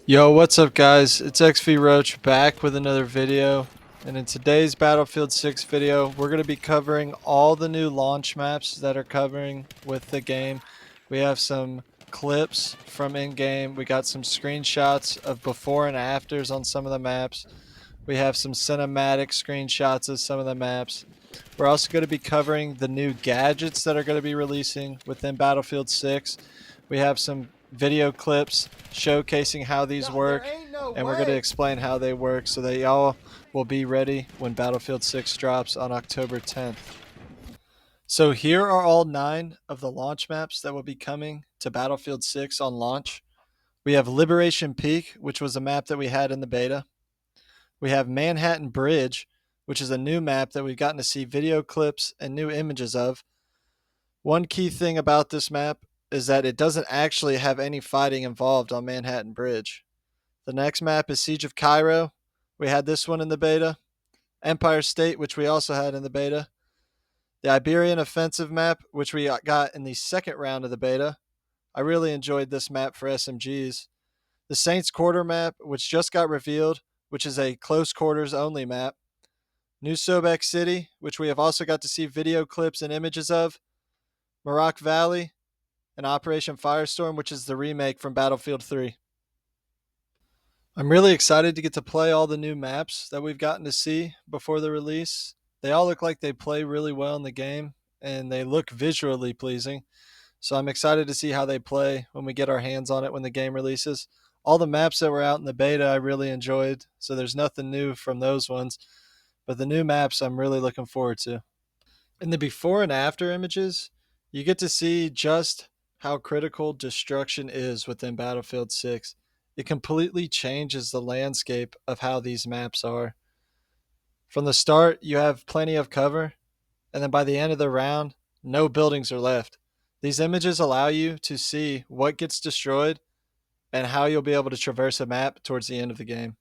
Yo, what's up guys? It's XV Roach back with another video. And in today's Battlefield 6 video, we're going to be covering all the new launch maps that are covering with the game. We have some clips from in-game. We got some screenshots of before and afters on some of the maps. We have some cinematic screenshots of some of the maps. We're also going to be covering the new gadgets that are going to be releasing within Battlefield 6. We have some video clips showcasing how these work, and we're going to explain how they work so that y'all will be ready when Battlefield 6 drops on October 10th. So here are all 9 of the launch maps that will be coming to Battlefield 6 on launch. We have Liberation Peak, which was a map that we had in the beta. We have Manhattan Bridge, which is a new map that we've gotten to see video clips and new images of. One key thing about this map is that it doesn't actually have any fighting involved on Manhattan Bridge. The next map is Siege of Cairo. We had this one in the beta. Empire State, which we also had in the beta. The Iberian Offensive map, which we got in the second round of the beta. I really enjoyed this map for SMGs. The Saints Quarter map, which just got revealed, which is a close quarters only map. New Sobek City, which we have also got to see video clips and images of. Marak Valley, and Operation Firestorm, which is the remake from Battlefield 3. I'm really excited to get to play all the new maps that we've gotten to see before the release. They all look like they play really well in the game, and they look visually pleasing. So I'm excited to see how they play when we get our hands on it when the game releases. All the maps that were out in the beta I really enjoyed, so there's nothing new from those ones. But the new maps I'm really looking forward to. In the before and after images, you get to see just how critical destruction is within Battlefield 6. It completely changes the landscape of how these maps are. From the start, you have plenty of cover, and then by the end of the round, no buildings are left. These images allow you to see what gets destroyed and how you'll be able to traverse a map towards the end of the game.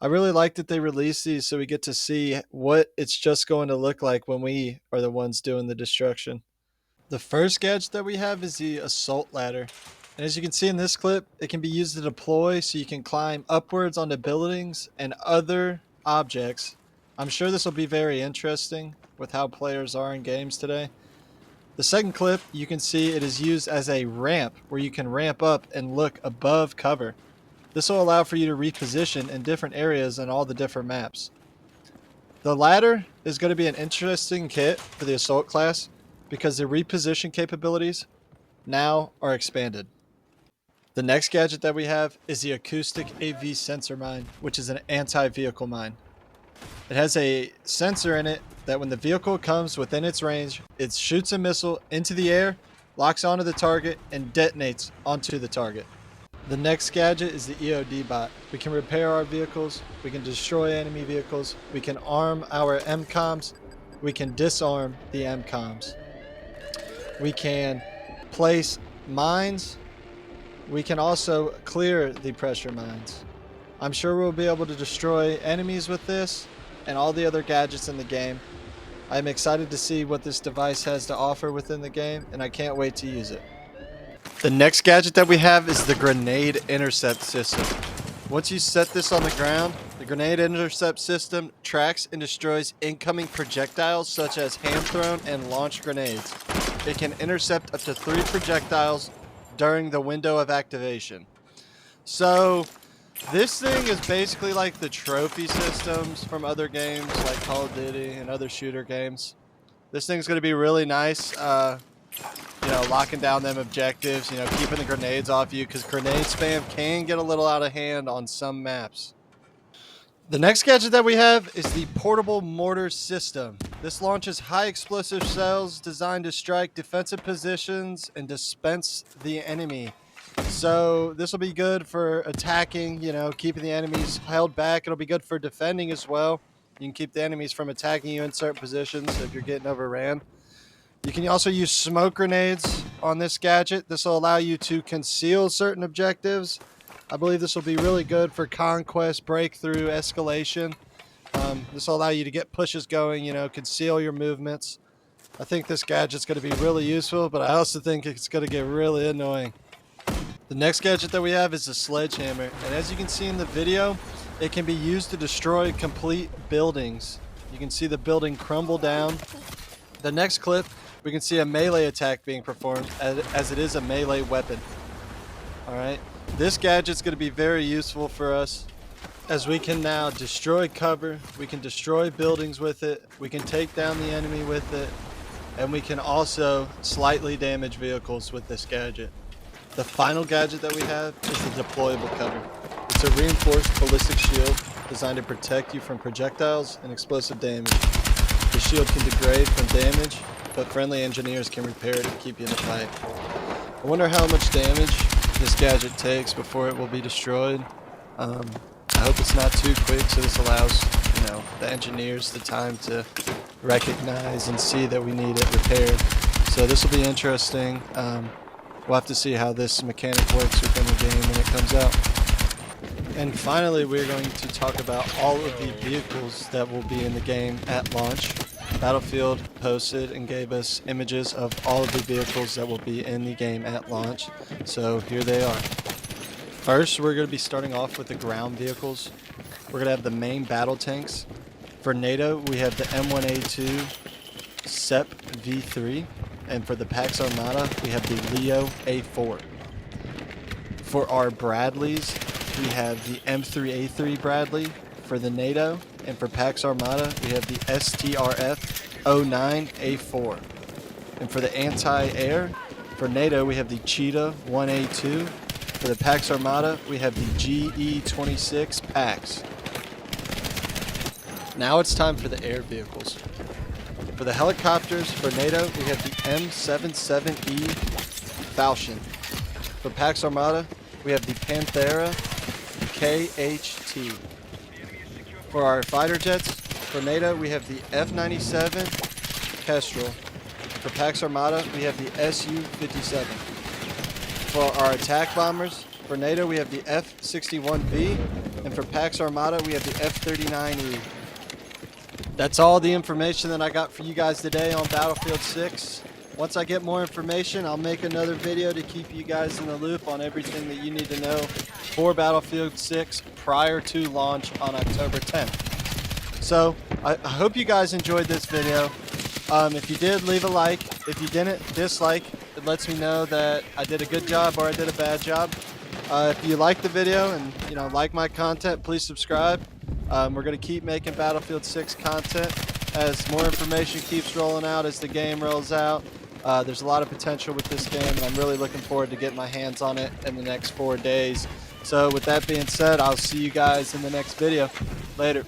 I really like that they release these so we get to see what it's just going to look like when we are the ones doing the destruction. The first gadget that we have is the assault ladder. And as you can see in this clip, it can be used to deploy so you can climb upwards onto buildings and other objects. I'm sure this will be very interesting with how players are in games today. The second clip, you can see it is used as a ramp where you can ramp up and look above cover. This will allow for you to reposition in different areas in all the different maps. The ladder is going to be an interesting kit for the assault class because the reposition capabilities now are expanded. The next gadget that we have is the acoustic AV sensor mine, which is an anti-vehicle mine. It has a sensor in it that when the vehicle comes within its range, it shoots a missile into the air, locks onto the target, and detonates onto the target. The next gadget is the EOD bot. We can repair our vehicles, we can destroy enemy vehicles, we can arm our MCOMs, we can disarm the MCOMs. We can place mines, we can also clear the pressure mines. I'm sure we'll be able to destroy enemies with this and all the other gadgets in the game. I'm excited to see what this device has to offer within the game, and I can't wait to use it. The next gadget that we have is the grenade intercept system. Once you set this on the ground, the grenade intercept system tracks and destroys incoming projectiles such as hand-thrown and launched grenades. It can intercept up to 3 projectiles during the window of activation. So this thing is basically like the trophy systems from other games like Call of Duty and other shooter games. This thing's going to be really nice. Locking down them objectives, keeping the grenades off you because grenade spam can get a little out of hand on some maps. The next gadget that we have is the portable mortar system. This launches high explosive cells designed to strike defensive positions and dispense the enemy. So this will be good for attacking, keeping the enemies held back. It'll be good for defending as well. You can keep the enemies from attacking you in certain positions if you're getting overran. You can also use smoke grenades on this gadget. This will allow you to conceal certain objectives. I believe this will be really good for conquest, breakthrough, escalation. This will allow you to get pushes going, conceal your movements. I think this gadget's going to be really useful, but I also think it's going to get really annoying. The next gadget that we have is a sledgehammer, and as you can see in the video, it can be used to destroy complete buildings. You can see the building crumble down. The next clip, we can see a melee attack being performed as it is a melee weapon. Alright, this gadget's going to be very useful for us as we can now destroy cover, we can destroy buildings with it, we can take down the enemy with it, and we can also slightly damage vehicles with this gadget. The final gadget that we have is the deployable cover. It's a reinforced ballistic shield designed to protect you from projectiles and explosive damage. The shield can degrade from damage, but friendly engineers can repair it to keep you in the fight. I wonder how much damage this gadget takes before it will be destroyed. I hope it's not too quick, so this allows, the engineers the time to recognize and see that we need it repaired. So this will be interesting. We'll have to see how this mechanic works within the game when it comes out. And finally, we're going to talk about all of the vehicles that will be in the game at launch. Battlefield posted and gave us images of all of the vehicles that will be in the game at launch. So here they are. First, we're going to be starting off with the ground vehicles. We're going to have the main battle tanks. For NATO, we have the M1A2 SEP V3. And for the Pax Armada, we have the Leo A4. For our Bradleys, we have the M3A3 Bradley for the NATO. And for Pax Armada, we have the STRF 09 A4. And for the anti-air, for NATO, we have the Cheetah 1A2. For the Pax Armada, we have the GE26 Pax. Now it's time for the air vehicles. For the helicopters, for NATO, we have the M77E Falcon. For Pax Armada, we have the Panthera KHT. For our fighter jets, for NATO, we have the F-97 Kestrel. For Pax Armada, we have the Su-57. For our attack bombers, for NATO, we have the F-61V. And for Pax Armada, we have the F-39E. That's all the information that I got for you guys today on Battlefield 6. Once I get more information, I'll make another video to keep you guys in the loop on everything that you need to know for Battlefield 6 prior to launch on October 10th. So, I hope you guys enjoyed this video. If you did, leave a like. If you didn't, dislike. It lets me know that I did a good job or I did a bad job. If you like the video and like my content, please subscribe. We're going to keep making Battlefield 6 content as more information keeps rolling out, as the game rolls out. There's a lot of potential with this game, and I'm really looking forward to getting my hands on it in the next 4 days. So with that being said, I'll see you guys in the next video. Later.